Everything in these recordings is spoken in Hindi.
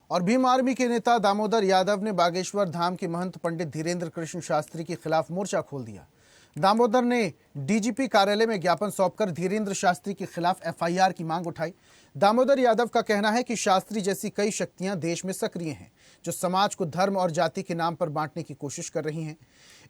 और भीम आर्मी के नेता दामोदर यादव ने बागेश्वर धाम के महंत पंडित धीरेन्द्र कृष्ण शास्त्री के खिलाफ मोर्चा खोल दिया। दामोदर ने डीजीपी कार्यालय में ज्ञापन सौंपकर धीरेन्द्र शास्त्री के खिलाफ एफआईआर की मांग उठाई। दामोदर यादव का कहना है कि शास्त्री जैसी कई शक्तियां देश में सक्रिय हैं जो समाज को धर्म और जाति के नाम पर बांटने की कोशिश कर रही हैं।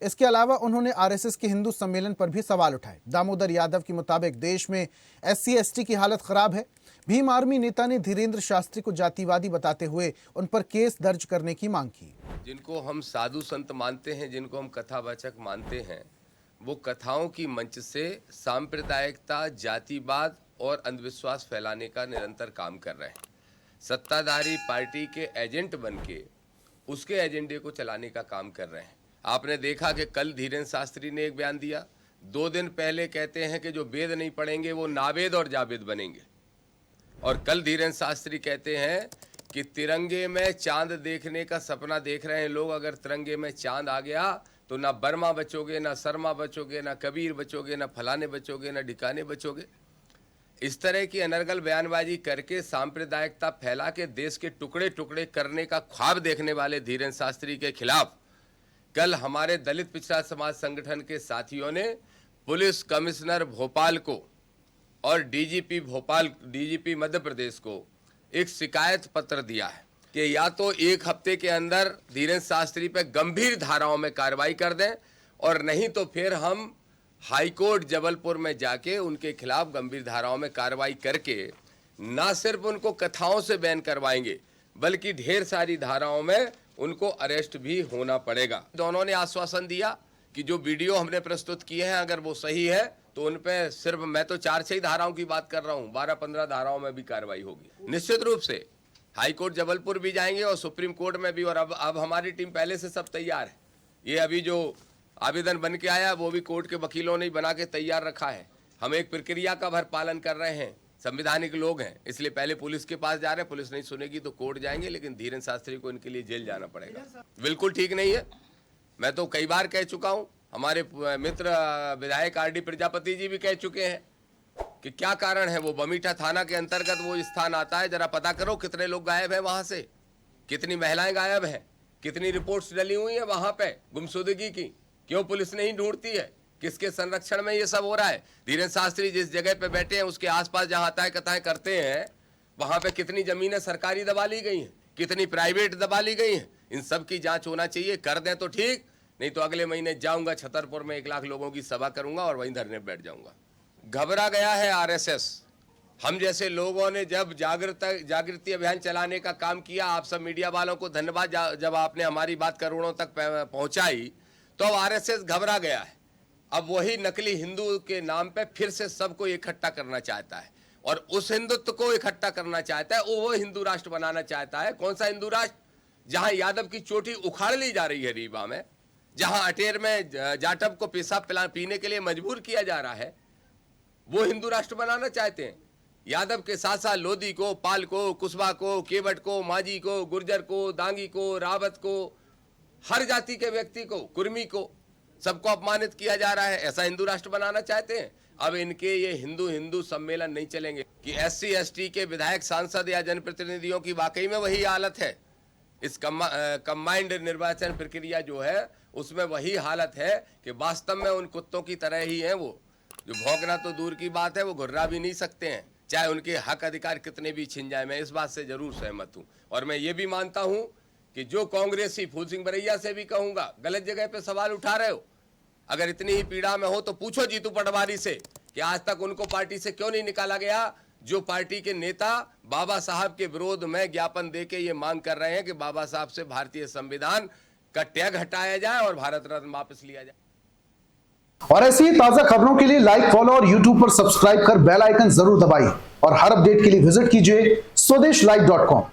इसके अलावा उन्होंने आरएसएस के हिंदू सम्मेलन पर भी सवाल उठाए। दामोदर यादव के मुताबिक देश में SC/ST की हालत खराब है। भीम आर्मी नेता ने धीरेन्द्र शास्त्री को जातिवादी बताते हुए उन पर केस दर्ज करने की मांग की। जिनको हम साधु संत मानते हैं, जिनको हम कथावाचक मानते हैं, वो कथाओं की मंच से सांप्रदायिकता, जातिवाद और अंधविश्वास फैलाने का निरंतर काम कर रहे हैं। सत्ताधारी पार्टी के एजेंट बनके उसके एजेंडे को चलाने का काम कर रहे हैं। आपने देखा कि कल धीरेन्द्र शास्त्री ने एक बयान दिया, 2 दिन पहले कहते हैं कि जो वेद नहीं पढ़ेंगे वो नावेद और जावेद बनेंगे, और कल धीरेन्द्र शास्त्री कहते हैं कि तिरंगे में चांद देखने का सपना देख रहे हैं लोग। अगर तिरंगे में चांद आ गया तो ना बर्मा बचोगे, ना शर्मा बचोगे, ना कबीर बचोगे, ना फलाने बचोगे, ना ढिकाने बचोगे। इस तरह की अनर्गल बयानबाजी करके सांप्रदायिकता फैला के देश के टुकड़े टुकड़े करने का ख्वाब देखने वाले धीरेन्द्र शास्त्री के खिलाफ कल हमारे दलित पिछड़ा समाज संगठन के साथियों ने पुलिस कमिश्नर भोपाल को और डीजीपी मध्य प्रदेश को एक शिकायत पत्र दिया है कि या तो 1 हफ्ते के अंदर धीरेन्द्र शास्त्री पर गंभीर धाराओं में कार्रवाई कर दें, और नहीं तो फिर हम हाईकोर्ट जबलपुर में जाके उनके खिलाफ गंभीर धाराओं में कार्रवाई करके ना सिर्फ उनको कथाओं से बैन करवाएंगे बल्कि ढेर सारी धाराओं में उनको अरेस्ट भी होना पड़ेगा। दोनों ने आश्वासन दिया कि जो वीडियो हमने प्रस्तुत किए हैं अगर वो सही है तो उन पे सिर्फ मैं तो 4-6 धाराओं की बात कर रहा हूँ, 12-15 धाराओं में भी कार्रवाई होगी। निश्चित रूप से हाईकोर्ट जबलपुर भी जाएंगे और सुप्रीम कोर्ट में भी, और अब हमारी टीम पहले से सब तैयार है। ये अभी जो आवेदन बन के आया वो भी कोर्ट के वकीलों ने बना के तैयार रखा है। हम एक प्रक्रिया का भर पालन कर रहे हैं, संवैधानिक लोग हैं, इसलिए पहले पुलिस के पास जा रहे हैं। पुलिस नहीं सुनेगी तो कोर्ट जाएंगे, लेकिन धीरेन्द्र शास्त्री को इनके लिए जेल जाना पड़ेगा। बिल्कुल ठीक नहीं है। मैं तो कई बार कह चुका हूँ, हमारे मित्र विधायक RD प्रजापति जी भी कह चुके हैं कि क्या कारण है। वो बमीठा थाना के अंतर्गत वो स्थान आता है, जरा पता करो कितने लोग गायब हैं वहां से, कितनी महिलाएं गायब हैं, कितनी रिपोर्ट्स डली हुई है वहां पे गुमशुदगी की। क्यों पुलिस नहीं ढूंढती है? किसके संरक्षण में ये सब हो रहा है? धीरेन्द्र शास्त्री जिस जगह पे बैठे हैं उसके आसपास जहां हताएं कताएं करते हैं वहां पे कितनी जमीनें सरकारी दबा ली गई हैं, कितनी प्राइवेट दबा ली गई हैं। इन सब की जांच होना चाहिए। कर दें तो ठीक, नहीं तो अगले महीने जाऊंगा छतरपुर में 1 लाख लोगों की सभा करूंगा और वहीं धरने बैठ जाऊंगा। घबरा गया है RSS। हम जैसे लोगों ने जब जागृति अभियान चलाने का काम किया, आप सब मीडिया वालों को धन्यवाद, जब आपने हमारी बात करोड़ों तक पहुंचाई, तो अब RSS घबरा गया है। अब वही नकली हिंदू के नाम पे फिर से सबको इकट्ठा करना चाहता है, और उस हिंदुत्व को इकट्ठा करना चाहता है, वो हिंदू राष्ट्र बनाना चाहता है। कौन सा हिंदू राष्ट्र? जहां यादव की चोटी उखाड़ ली जा रही है रीवा में, जहां अटेर में जाटव को पेशाब पीने के लिए मजबूर किया जा रहा है, वो हिंदू राष्ट्र बनाना चाहते हैं। यादव के साथ साथ लोधी को, पाल को, कुशवा को, केवट को, माझी को, गुर्जर को, दांगी को, रावत को, हर जाति के व्यक्ति को, कुर्मी को, सबको अपमानित किया जा रहा है। ऐसा हिंदू राष्ट्र बनाना चाहते हैं। अब इनके ये हिंदू सम्मेलन नहीं चलेंगे कि SC/ST के विधायक, सांसद या जनप्रतिनिधियों की वाकई में वही हालत है। इस कंबाइंड निर्वाचन प्रक्रिया जो है उसमें वही हालत है कि वास्तव में उन कुत्तों की तरह ही है। वो जो भौंकना तो दूर की बात है, वो घुर्रा भी नहीं सकते हैं, चाहे उनके हक अधिकार कितने भी छिन जाए। मैं इस बात से जरूर सहमत हूं, और मैं ये भी मानता हूं कि जो कांग्रेसी, फूल सिंह बरैया से भी कहूंगा, गलत जगह पे सवाल उठा रहे हो। अगर इतनी ही पीड़ा में हो तो पूछो जीतू पटवारी से कि आज तक उनको पार्टी से क्यों नहीं निकाला गया, जो पार्टी के नेता बाबा साहब के विरोध में ज्ञापन देके ये मांग कर रहे हैं कि बाबा साहब से भारतीय संविधान का टैग हटाया जाए और भारत रत्न वापस लिया जाए। और ऐसी ही ताजा खबरों के लिए लाइक, फॉलो और यूट्यूब पर सब्सक्राइब कर बेल आइकन जरूर दबाइए, और हर अपडेट के लिए विजिट कीजिए स्वदेशलाइव.com।